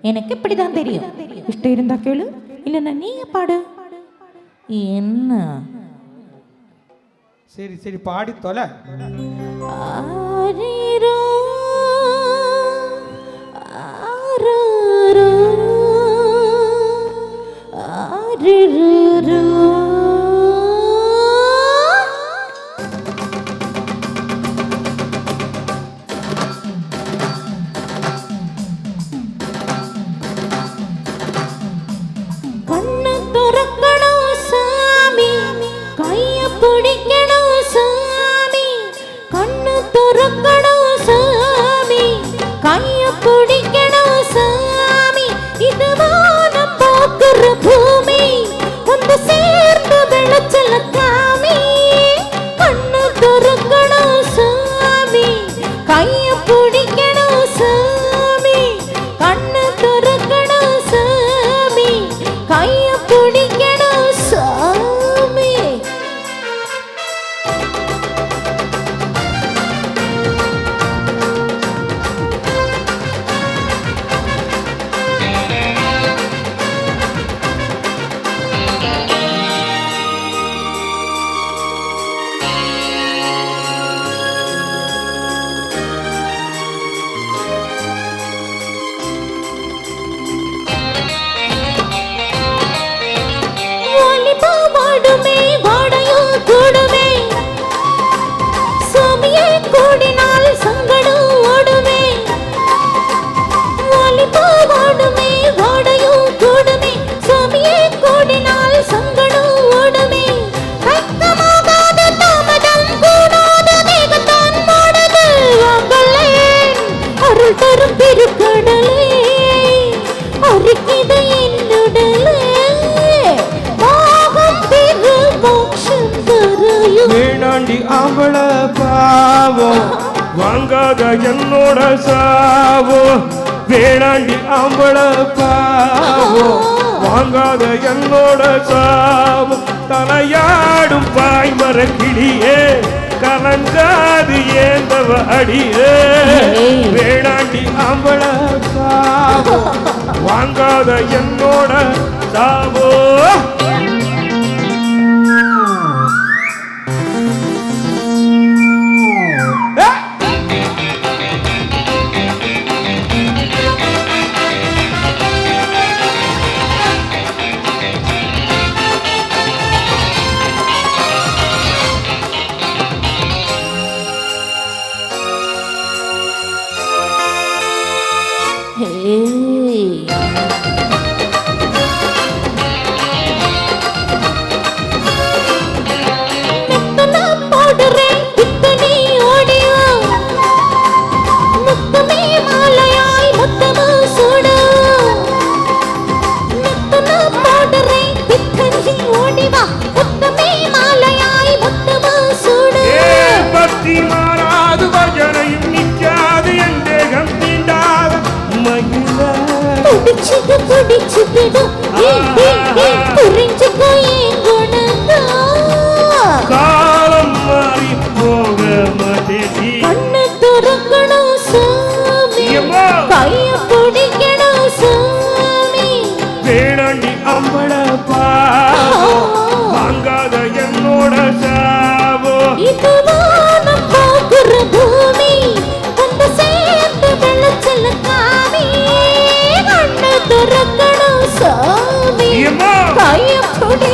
எனக்கு இப்படிதான் தெரியும். இஷ்டம் இருந்தா கேளு, இல்லைன்னா நீங்க பாடு. என்ன? சரி சரி பாடி தொலை. ஆரீரோ ஆரீரோ ஆரீரோ கண்ணு துறக்கணும் சாமி, கைய பிடிக்கணும் சாமி. கண்ணு துறக்கணும் சாமி, கைய பிடிக்கணும் சாமி. இது வானம் பார்க்கிற பூமி, வந்து சேர்ந்து விளைச்சல காமி. கண்ணு துறக்கணும் சாமி, கைய பிடிக்கணும் சாமி. கண்ணு துறக்கணும் சாமி, கைய பிடிக்கணும் சாமி. வாடுமே வாடையும் கூடுமே, சாமியே கூடினால் சங்கடம் ஓடுமே. வாலிபா வாடுமே வாடையும் கூடுமே, சாமியே கூடினால் சங்கடம் ஓடுமே. தக்கமாகாத தாமதம் கூடாத வேகத்தான் ஓடுது. வாங்களேன் அருள் தரும் திருக்கடலே, அருகிது என்னுடலே. வேணாண்டி அவள பாவம், வாங்காத என்னோட சாவம். வேணாண்டி அவள பாவம், வாங்காத என்னோட சாவம். தலையாடும் பாய்மர கிளியே, கலங்காது ஏந்தவ அடியே. வேணாண்டி அவள பாவம், வாங்காத என்னோட சாவோ. காலம் மாறி போக மாட்டேன். கண்ணு துறக்கணும் சாமி, கைய பிடிக்கணும் சாமி. வேணாண்டி அம்பள பாவம், வாங்காத என்னோட சாவோ. இது வானம் பார்க்கிற பூமி, வந்து சேர்ந்து விளைச்சல காமி. கண்ணு துறக்கணும் சாமி, கைய பிடி